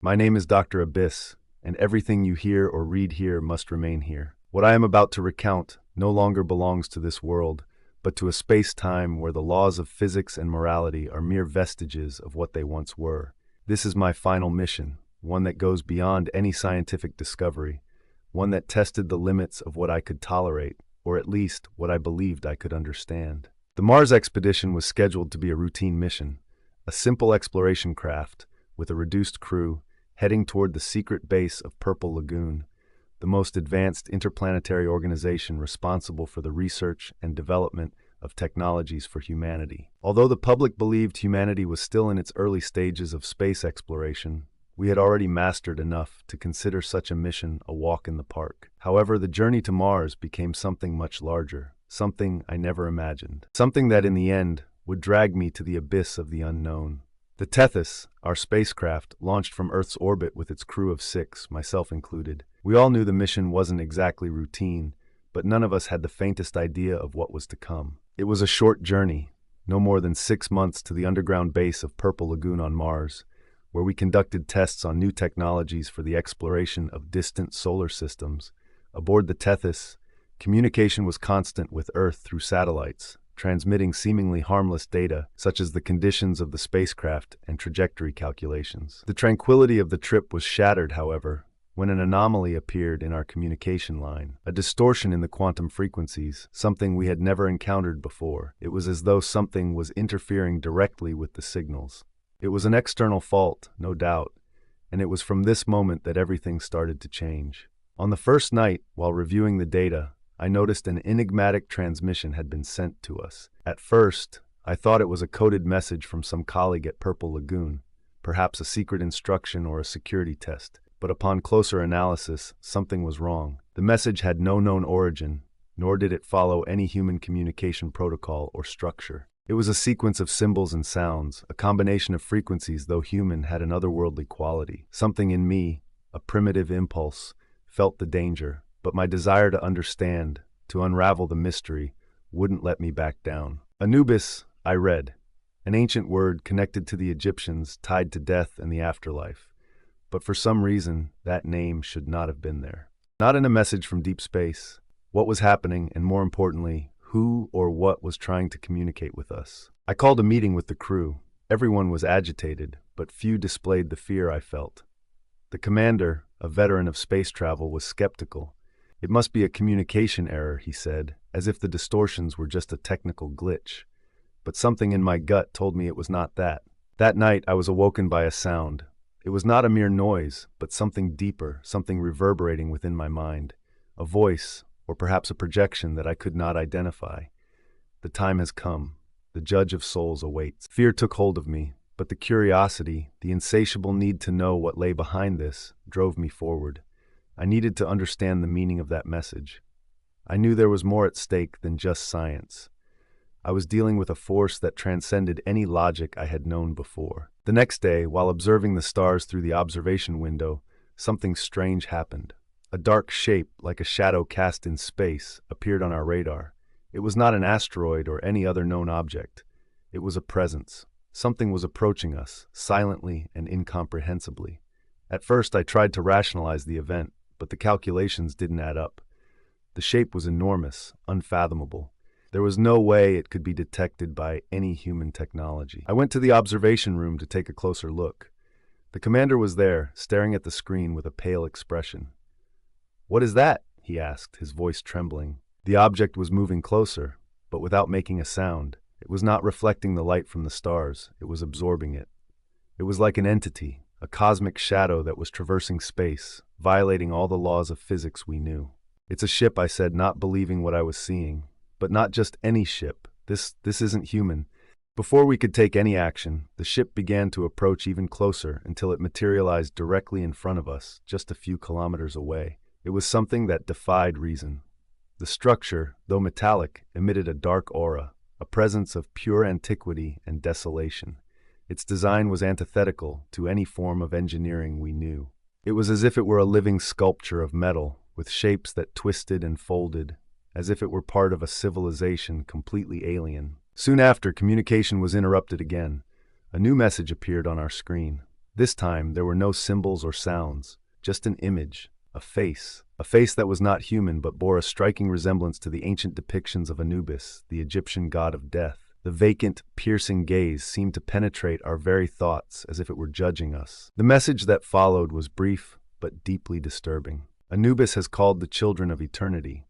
My name is Dr. Abyss, and everything you hear or read here must remain here. What I am about to recount no longer belongs to this world, but to a space-time where the laws of physics and morality are mere vestiges of what they once were. This is my final mission, one that goes beyond any scientific discovery, one that tested the limits of what I could tolerate, or at least what I believed I could understand. The Mars expedition was scheduled to be a routine mission, a simple exploration craft with a reduced crew heading toward the secret base of Purple Lagoon, the most advanced interplanetary organization responsible for the research and development of technologies for humanity. Although the public believed humanity was still in its early stages of space exploration, we had already mastered enough to consider such a mission a walk in the park. However, the journey to Mars became something much larger, something I never imagined, something that in the end would drag me to the abyss of the unknown. The Tethys, our spacecraft, launched from Earth's orbit with its crew of 6, myself included. We all knew the mission wasn't exactly routine, but none of us had the faintest idea of what was to come. It was a short journey, no more than 6 months to the underground base of Purple Lagoon on Mars, where we conducted tests on new technologies for the exploration of distant solar systems. Aboard the Tethys, communication was constant with Earth through satellites, transmitting seemingly harmless data, such as the conditions of the spacecraft and trajectory calculations. The tranquility of the trip was shattered, however, when an anomaly appeared in our communication line, a distortion in the quantum frequencies, something we had never encountered before. It was as though something was interfering directly with the signals. It was an external fault, no doubt, and it was from this moment that everything started to change. On the first night, while reviewing the data, I noticed an enigmatic transmission had been sent to us. At first, I thought it was a coded message from some colleague at Purple Lagoon, perhaps a secret instruction or a security test. But upon closer analysis, something was wrong. The message had no known origin, nor did it follow any human communication protocol or structure. It was a sequence of symbols and sounds, a combination of frequencies though human had an otherworldly quality. Something in me, a primitive impulse, felt the danger, but my desire to understand, to unravel the mystery, wouldn't let me back down. Anubis, I read, an ancient word connected to the Egyptians tied to death and the afterlife. But for some reason, that name should not have been there. Not in a message from deep space. What was happening, and more importantly, who or what was trying to communicate with us? I called a meeting with the crew. Everyone was agitated, but few displayed the fear I felt. The commander, a veteran of space travel, was skeptical. It must be a communication error, he said, as if the distortions were just a technical glitch. But something in my gut told me it was not that. That night, I was awoken by a sound. It was not a mere noise, but something deeper, something reverberating within my mind. A voice, or perhaps a projection that I could not identify. The time has come. The judge of souls awaits. Fear took hold of me, but the curiosity, the insatiable need to know what lay behind this, drove me forward. I needed to understand the meaning of that message. I knew there was more at stake than just science. I was dealing with a force that transcended any logic I had known before. The next day, while observing the stars through the observation window, something strange happened. A dark shape, like a shadow cast in space, appeared on our radar. It was not an asteroid or any other known object. It was a presence. Something was approaching us, silently and incomprehensibly. At first, I tried to rationalize the event, but the calculations didn't add up. The shape was enormous, unfathomable. There was no way it could be detected by any human technology. I went to the observation room to take a closer look. The commander was there, staring at the screen with a pale expression. "What is that?" he asked, his voice trembling. The object was moving closer, but without making a sound. It was not reflecting the light from the stars, it was absorbing it. It was like an entity, a cosmic shadow that was traversing space, violating all the laws of physics we knew. "It's a ship," I said, not believing what I was seeing. But not just any ship. This isn't human. Before we could take any action, the ship began to approach even closer until it materialized directly in front of us, just a few kilometers away. It was something that defied reason. The structure, though metallic, emitted a dark aura, a presence of pure antiquity and desolation. Its design was antithetical to any form of engineering we knew. It was as if it were a living sculpture of metal, with shapes that twisted and folded, as if it were part of a civilization completely alien. Soon after, communication was interrupted again. A new message appeared on our screen. This time, there were no symbols or sounds, just an image, a face that was not human but bore a striking resemblance to the ancient depictions of Anubis, the Egyptian god of death. The vacant, piercing gaze seemed to penetrate our very thoughts as if it were judging us. The message that followed was brief but deeply disturbing. Anubis has called the children of eternity.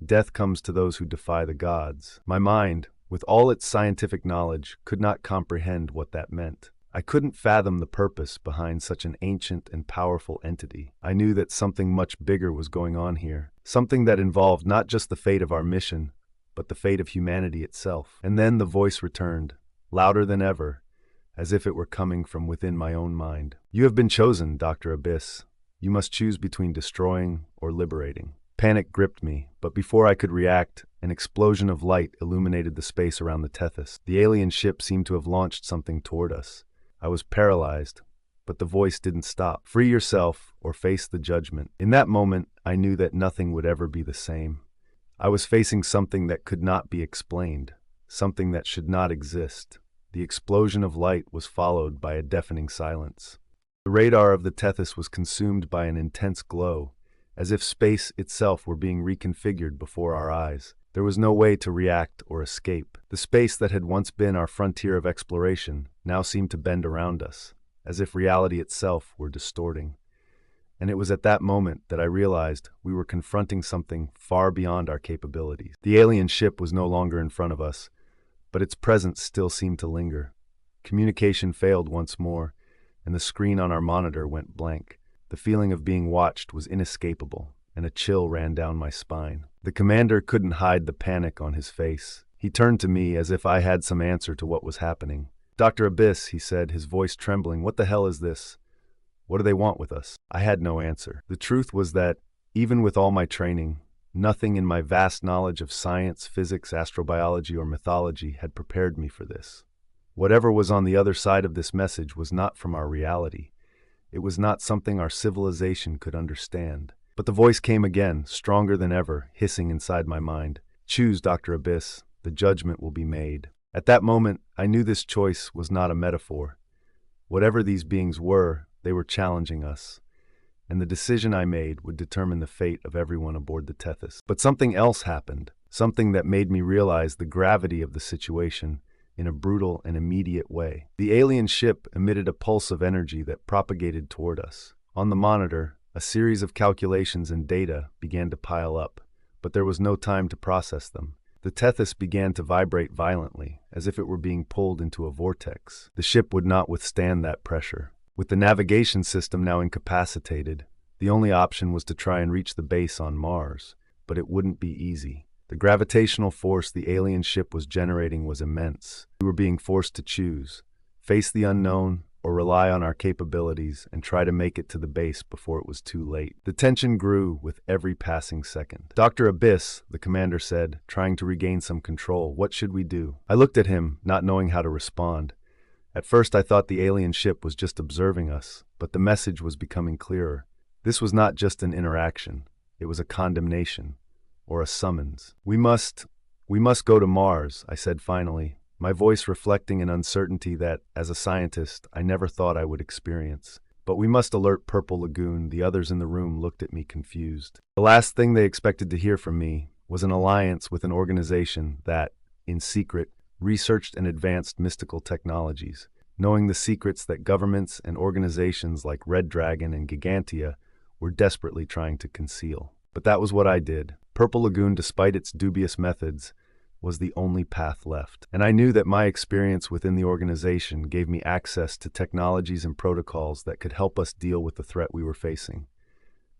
Death comes to those who defy the gods. My mind, with all its scientific knowledge, could not comprehend what that meant. I couldn't fathom the purpose behind such an ancient and powerful entity. I knew that something much bigger was going on here, something that involved not just the fate of our mission, but the fate of humanity itself. And then the voice returned, louder than ever, as if it were coming from within my own mind. "You have been chosen, Dr. Abyss. You must choose between destroying or liberating." Panic gripped me, but before I could react, an explosion of light illuminated the space around the Tethys. The alien ship seemed to have launched something toward us. I was paralyzed, but the voice didn't stop. "Free yourself or face the judgment." In that moment, I knew that nothing would ever be the same. I was facing something that could not be explained, something that should not exist. The explosion of light was followed by a deafening silence. The radar of the Tethys was consumed by an intense glow, as if space itself were being reconfigured before our eyes. There was no way to react or escape. The space that had once been our frontier of exploration now seemed to bend around us, as if reality itself were distorting. And it was at that moment that I realized we were confronting something far beyond our capabilities. The alien ship was no longer in front of us, but its presence still seemed to linger. Communication failed once more, and the screen on our monitor went blank. The feeling of being watched was inescapable, and a chill ran down my spine. The commander couldn't hide the panic on his face. He turned to me as if I had some answer to what was happening. "Dr. Abyss," he said, his voice trembling, "what the hell is this? What do they want with us?" I had no answer. The truth was that, even with all my training, nothing in my vast knowledge of science, physics, astrobiology, or mythology had prepared me for this. Whatever was on the other side of this message was not from our reality. It was not something our civilization could understand. But the voice came again, stronger than ever, hissing inside my mind. "Choose, Dr. Abyss. The judgment will be made." At that moment, I knew this choice was not a metaphor. Whatever these beings were, they were challenging us, and the decision I made would determine the fate of everyone aboard the Tethys. But something else happened, something that made me realize the gravity of the situation in a brutal and immediate way. The alien ship emitted a pulse of energy that propagated toward us. On the monitor, a series of calculations and data began to pile up, but there was no time to process them. The Tethys began to vibrate violently, as if it were being pulled into a vortex. The ship would not withstand that pressure. With the navigation system now incapacitated, the only option was to try and reach the base on Mars, but it wouldn't be easy. The gravitational force the alien ship was generating was immense. We were being forced to choose: face the unknown or rely on our capabilities and try to make it to the base before it was too late. The tension grew with every passing second. "Dr. Abyss," the commander said, trying to regain some control, "what should we do?" I looked at him, not knowing how to respond. At first I thought the alien ship was just observing us, but the message was becoming clearer. This was not just an interaction. It was a condemnation, or a summons. We must go to Mars," I said finally, my voice reflecting an uncertainty that, as a scientist, I never thought I would experience. "But we must alert Purple Lagoon." The others in the room looked at me confused. The last thing they expected to hear from me was an alliance with an organization that, in secret, researched and advanced mystical technologies, knowing the secrets that governments and organizations like Red Dragon and Gigantia were desperately trying to conceal. But that was what I did. Purple Lagoon, despite its dubious methods, was the only path left. And I knew that my experience within the organization gave me access to technologies and protocols that could help us deal with the threat we were facing,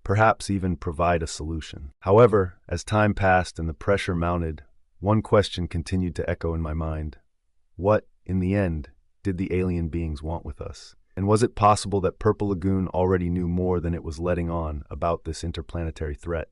perhaps even provide a solution. However, as time passed and the pressure mounted, one question continued to echo in my mind. What, in the end, did the alien beings want with us? And was it possible that Purple Lagoon already knew more than it was letting on about this interplanetary threat?